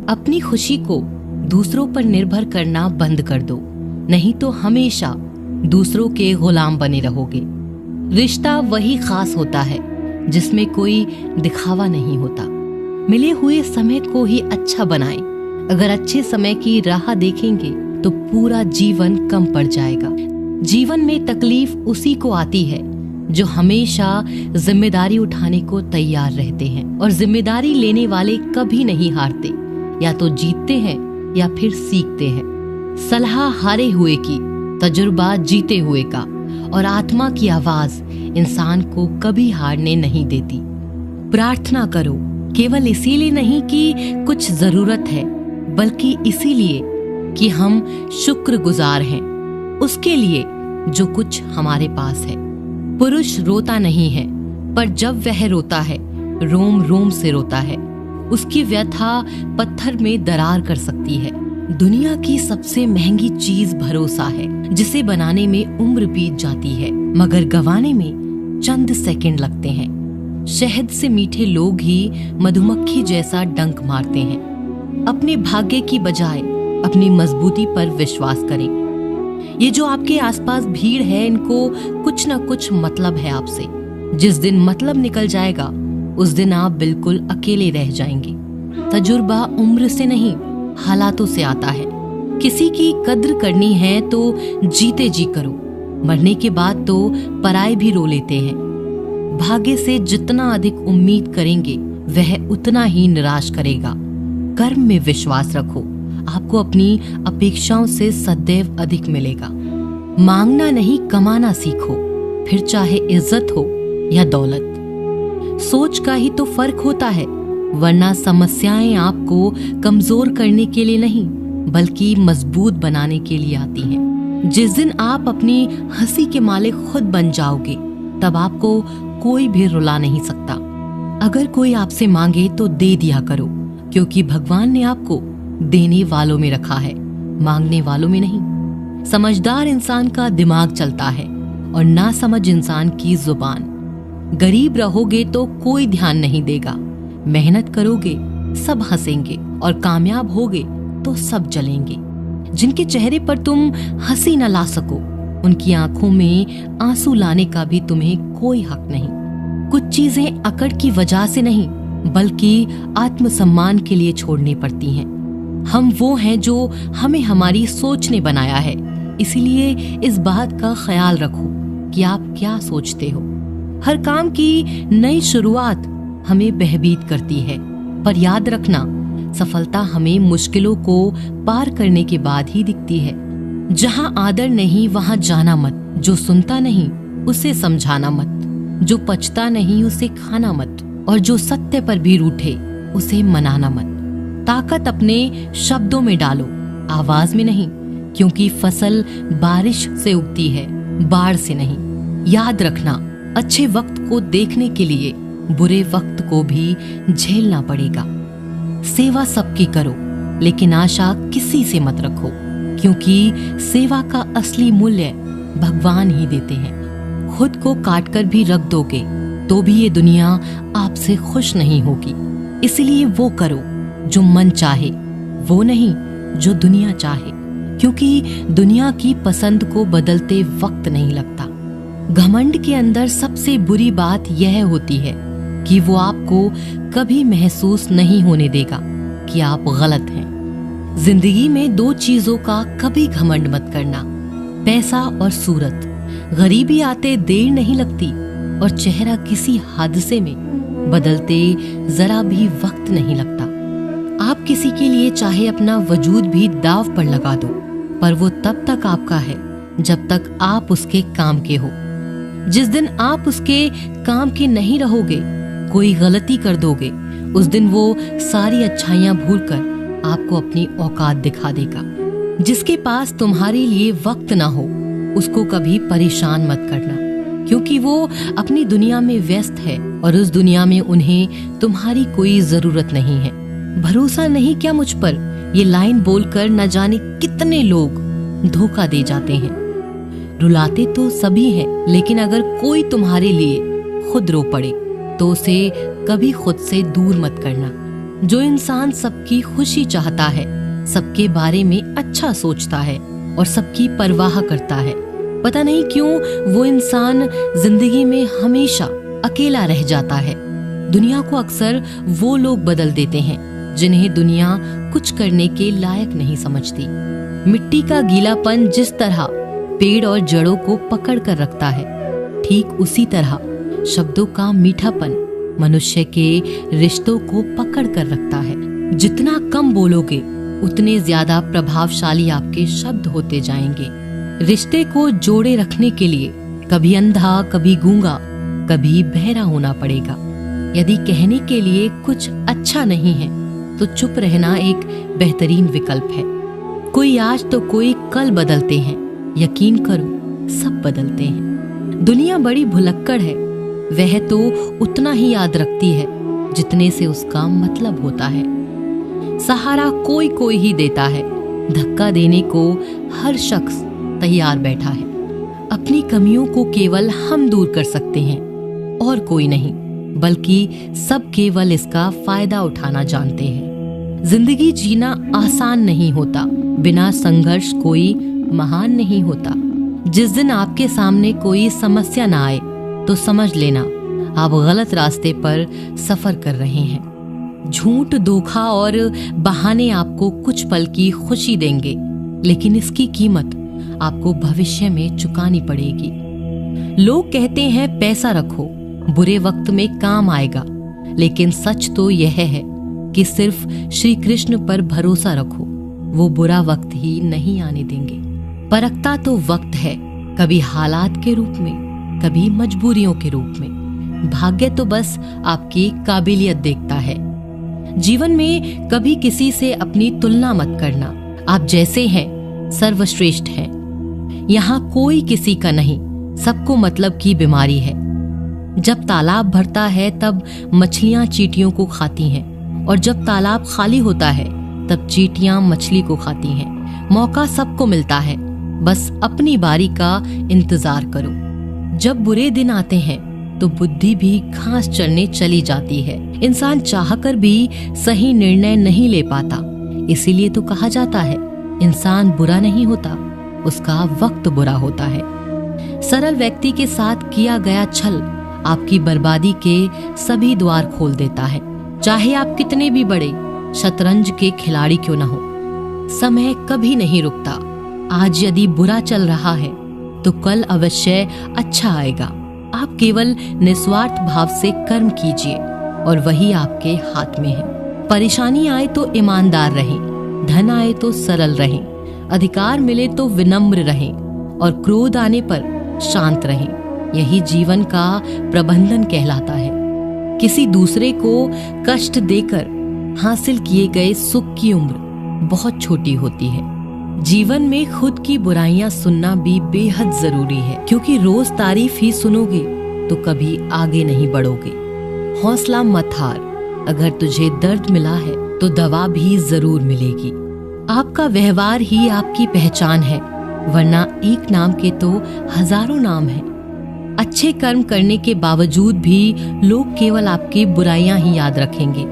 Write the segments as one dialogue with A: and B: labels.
A: अपनी खुशी को दूसरों पर निर्भर करना बंद कर दो, नहीं तो हमेशा दूसरों के गुलाम बने रहोगे। रिश्ता वही खास होता है जिसमें कोई दिखावा नहीं होता। मिले हुए समय को ही अच्छा बनाएं। अगर अच्छे समय की राह देखेंगे तो पूरा जीवन कम पड़ जाएगा। जीवन में तकलीफ उसी को आती है जो हमेशा जिम्मेदारी उठाने को तैयार रहते हैं, और जिम्मेदारी लेने वाले कभी नहीं हारते, या तो जीतते हैं या फिर सीखते हैं। सलाह हारे हुए की, तजुर्बा जीते हुए का, और आत्मा की आवाज इंसान को कभी हारने नहीं देती। प्रार्थना करो, केवल इसीलिए नहीं कि कुछ जरूरत है, बल्कि इसीलिए कि हम शुक्रगुजार हैं उसके लिए जो कुछ हमारे पास है। पुरुष रोता नहीं है, पर जब वह रोता है रोम रोम से रोता है। उसकी व्यथा पत्थर में दरार कर सकती है। दुनिया की सबसे महंगी चीज भरोसा है, जिसे बनाने में उम्र बीत जाती है मगर गंवाने में चंद सेकंड लगते हैं। शहद से मीठे लोग ही मधुमक्खी जैसा डंक मारते हैं। अपने भाग्य की बजाय अपनी मजबूती पर विश्वास करें। ये जो आपके आसपास भीड़ है, इनको कुछ ना कुछ मतलब है आपसे। जिस दिन मतलब निकल जाएगा उस दिन आप बिल्कुल अकेले रह जाएंगे। तजुर्बा उम्र से नहीं, हालातों से आता है। किसी की कद्र करनी है तो जीते जी करो, मरने के बाद तो पराये भी रो लेते हैं। भाग्य से जितना अधिक उम्मीद करेंगे वह उतना ही निराश करेगा। कर्म में विश्वास रखो, आपको अपनी अपेक्षाओं से सदैव अधिक मिलेगा। मांगना नहीं, कमाना सीखो, फिर चाहे इज्जत हो या दौलत। सोच का ही तो फर्क होता है, वरना समस्याएं आपको कमजोर करने के लिए नहीं बल्कि मजबूत बनाने के लिए आती हैं। जिस दिन आप अपनी हंसी के मालिक खुद बन जाओगे तब आपको कोई भी रुला नहीं सकता। अगर कोई आपसे मांगे तो दे दिया करो, क्योंकि भगवान ने आपको देने वालों में रखा है, मांगने वालों में नहीं। समझदार इंसान का दिमाग चलता है और नासमझ इंसान की जुबान। गरीब रहोगे तो कोई ध्यान नहीं देगा, मेहनत करोगे सब हंसेंगे, और कामयाब होगे तो सब जलेंगे। जिनके चेहरे पर तुम हंसी न ला सको, उनकी आंखों में आंसू लाने का भी तुम्हें कोई हक नहीं। कुछ चीजें अकड़ की वजह से नहीं बल्कि आत्मसम्मान के लिए छोड़नी पड़ती हैं। हम वो हैं जो हमें हमारी सोच ने बनाया है, इसीलिए इस बात का ख्याल रखो कि आप क्या सोचते हो। हर काम की नई शुरुआत हमें भयभीत करती है, पर याद रखना सफलता हमें मुश्किलों को पार करने के बाद ही दिखती है। जहाँ आदर नहीं वहाँ जाना मत, जो सुनता नहीं उसे समझाना मत, जो पचता नहीं उसे खाना मत, और जो सत्य पर भी रूठे उसे मनाना मत। ताकत अपने शब्दों में डालो, आवाज में नहीं, क्योंकि फसल बारिश से उगती है, बाढ़ से नहीं। याद रखना, अच्छे वक्त को देखने के लिए बुरे वक्त को भी झेलना पड़ेगा। सेवा सबकी करो, लेकिन आशा किसी से मत रखो, क्योंकि सेवा का असली मूल्य भगवान ही देते हैं। खुद को काट कर भी रख दोगे तो भी ये दुनिया आपसे खुश नहीं होगी। इसलिए वो करो जो मन चाहे, वो नहीं जो दुनिया चाहे, क्योंकि दुनिया की पसंद को बदलते वक्त नहीं लगता। घमंड के अंदर सबसे बुरी बात यह होती है कि वो आपको कभी महसूस नहीं होने देगा कि आप गलत हैं। जिंदगी में दो चीजों का कभी घमंड मत करना, पैसा और सूरत। गरीबी आते देर नहीं लगती और चेहरा किसी हादसे में बदलते जरा भी वक्त नहीं लगता। आप किसी के लिए चाहे अपना वजूद भी दाव पर लगा दो, पर वो तब तक आपका है जब तक आप उसके काम के हो। जिस दिन आप उसके काम के नहीं रहोगे, कोई गलती कर दोगे, उस दिन वो सारी अच्छाइयां भूलकर आपको अपनी औकात दिखा देगा। जिसके पास तुम्हारे लिए वक्त ना हो उसको कभी परेशान मत करना, क्योंकि वो अपनी दुनिया में व्यस्त है और उस दुनिया में उन्हें तुम्हारी कोई जरूरत नहीं है। भरोसा नहीं क्या मुझ पर, ये लाइन बोलकर न जाने कितने लोग धोखा दे जाते हैं। रुलाते तो सभी हैं, लेकिन अगर कोई तुम्हारे लिए खुद रो पड़े तो उसे कभी खुद से दूर मत करना। जो इंसान सबकी खुशी चाहता है, सबके बारे में अच्छा सोचता है और सबकी परवाह करता है, पता नहीं क्यों वो इंसान जिंदगी में हमेशा अकेला रह जाता है। दुनिया को अक्सर वो लोग बदल देते हैं जिन्हें दुनिया कुछ करने के लायक नहीं समझती। मिट्टी का गीलापन जिस तरह पेड़ और जड़ों को पकड़ कर रखता है, ठीक उसी तरह शब्दों का मीठापन मनुष्य के रिश्तों को पकड़ कर रखता है। जितना कम बोलोगे उतने ज्यादा प्रभावशाली आपके शब्द होते जाएंगे। रिश्ते को जोड़े रखने के लिए कभी अंधा, कभी गूंगा, कभी बहरा होना पड़ेगा। यदि कहने के लिए कुछ अच्छा नहीं है तो चुप रहना एक बेहतरीन विकल्प है। कोई आज तो कोई कल बदलते हैं, यकीन करो सब बदलते हैं। दुनिया बड़ी भुलक्कड़ है, वह तो उतना ही याद रखती है जितने से उसका मतलब होता है। सहारा कोई कोई ही देता है, धक्का देने को हर शख्स तैयार बैठा है। अपनी कमियों को केवल हम दूर कर सकते हैं और कोई नहीं, बल्कि सब केवल इसका फायदा उठाना जानते हैं। जिंदगी जीना आसान नहीं होता, बिना संघर्ष कोई महान नहीं होता। जिस दिन आपके सामने कोई समस्या ना आए तो समझ लेना आप गलत रास्ते पर सफर कर रहे हैं। झूठ, धोखा और बहाने आपको कुछ पल की खुशी देंगे, लेकिन इसकी कीमत आपको भविष्य में चुकानी पड़ेगी। लोग कहते हैं पैसा रखो, बुरे वक्त में काम आएगा, लेकिन सच तो यह है कि सिर्फ श्री कृष्ण पर भरोसा रखो, वो बुरा वक्त ही नहीं आने देंगे। परखता तो वक्त है, कभी हालात के रूप में, कभी मजबूरियों के रूप में। भाग्य तो बस आपकी काबिलियत देखता है। जीवन में कभी किसी से अपनी तुलना मत करना। आप जैसे हैं सर्वश्रेष्ठ हैं। यहाँ कोई किसी का नहीं, सबको मतलब की बीमारी है। जब तालाब भरता है तब मछलियां चींटियों को खाती हैं, और जब तालाब खाली होता है तब चींटियां मछली को खाती हैं। मौका सबको मिलता है, बस अपनी बारी का इंतजार करो। जब बुरे दिन आते हैं तो बुद्धि भी घास चरने चली जाती है। इंसान चाहकर भी सही निर्णय नहीं ले पाता, इसीलिए तो कहा जाता है इंसान बुरा नहीं होता, उसका वक्त बुरा होता है। सरल व्यक्ति के साथ किया गया छल आपकी बर्बादी के सभी द्वार खोल देता है, चाहे आप कितने भी बड़े शतरंज के खिलाड़ी क्यों न हो। समय कभी नहीं रुकता। आज यदि बुरा चल रहा है तो कल अवश्य अच्छा आएगा। आप केवल निस्वार्थ भाव से कर्म कीजिए और वही आपके हाथ में है। परेशानी आए तो ईमानदार रहें, धन आए तो सरल रहें, अधिकार मिले तो विनम्र रहें और क्रोध आने पर शांत रहें। यही जीवन का प्रबंधन कहलाता है। किसी दूसरे को कष्ट देकर हासिल किए गए सुख की उम्र बहुत छोटी होती है। जीवन में खुद की बुराइयां सुनना भी बेहद जरूरी है, क्योंकि रोज तारीफ ही सुनोगे तो कभी आगे नहीं बढ़ोगे। हौसला मत हार, अगर तुझे दर्द मिला है तो दवा भी जरूर मिलेगी। आपका व्यवहार ही आपकी पहचान है, वरना एक नाम के तो हजारों नाम हैं। अच्छे कर्म करने के बावजूद भी लोग केवल आपकी बुराइयां ही याद रखेंगे।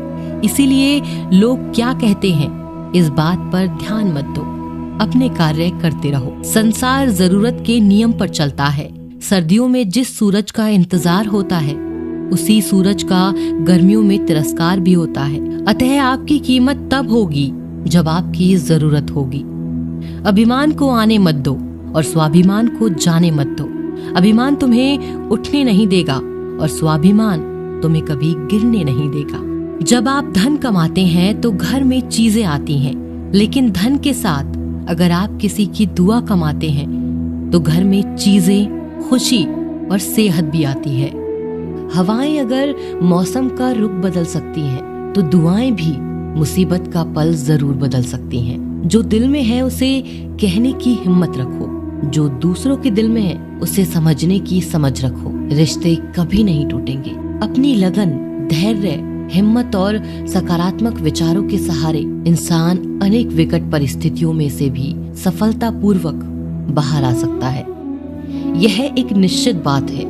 A: इसीलिए लोग क्या कहते हैं इस बात पर ध्यान मत दो, अपने कार्य करते रहो। संसार जरूरत के नियम पर चलता है। सर्दियों में जिस सूरज का इंतजार होता है उसी सूरज का गर्मियों में तिरस्कार भी होता है। अतः आपकी कीमत तब होगी जब आपकी जरूरत होगी। अभिमान को आने मत दो और स्वाभिमान को जाने मत दो। अभिमान तुम्हें उठने नहीं देगा और स्वाभिमान तुम्हें कभी गिरने नहीं देगा। जब आप धन कमाते हैं तो घर में चीजें आती हैं, लेकिन धन के साथ अगर आप किसी की दुआ कमाते हैं तो घर में चीजें, खुशी और सेहत भी आती है। हवाएं अगर मौसम का रुख बदल सकती हैं तो दुआएं भी मुसीबत का पल जरूर बदल सकती हैं। जो दिल में है उसे कहने की हिम्मत रखो, जो दूसरों के दिल में है उसे समझने की समझ रखो। रिश्ते कभी नहीं टूटेंगे। अपनी लगन, धैर्य, हिम्मत और सकारात्मक विचारों के सहारे इंसान अनेक विकट परिस्थितियों में से भी सफलतापूर्वक बाहर आ सकता है। यह एक निश्चित बात है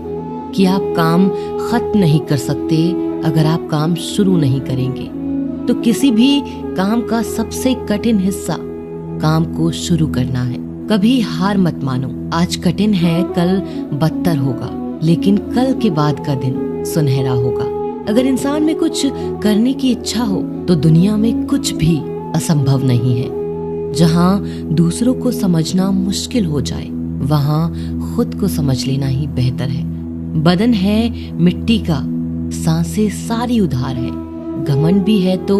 A: कि आप काम खत्म नहीं कर सकते अगर आप काम शुरू नहीं करेंगे। तो किसी भी काम का सबसे कठिन हिस्सा काम को शुरू करना है। कभी हार मत मानो। आज कठिन है, कल बदतर होगा, लेकिन कल के बाद का दिन सुनहरा होगा। अगर इंसान में कुछ करने की इच्छा हो तो दुनिया में कुछ भी असंभव नहीं है। जहाँ दूसरों को समझना मुश्किल हो जाए, वहाँ खुद को समझ लेना ही बेहतर है। बदन है मिट्टी का, सांसें सारी उधार है। घमंड भी है तो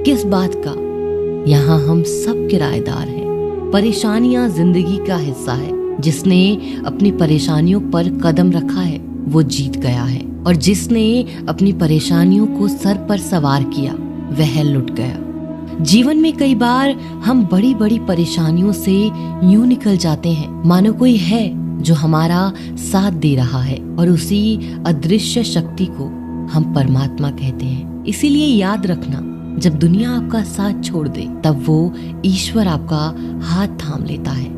A: किस बात का, यहाँ हम सब किराएदार हैं। परेशानियां जिंदगी का हिस्सा है। जिसने अपनी परेशानियों पर कदम रखा है वो जीत गया है, और जिसने अपनी परेशानियों को सर पर सवार किया वह लुट गया। जीवन में कई बार हम बड़ी बड़ी परेशानियों से यूं निकल जाते हैं मानो कोई है जो हमारा साथ दे रहा है, और उसी अदृश्य शक्ति को हम परमात्मा कहते हैं। इसीलिए याद रखना, जब दुनिया आपका साथ छोड़ दे तब वो ईश्वर आपका हाथ थाम लेता है।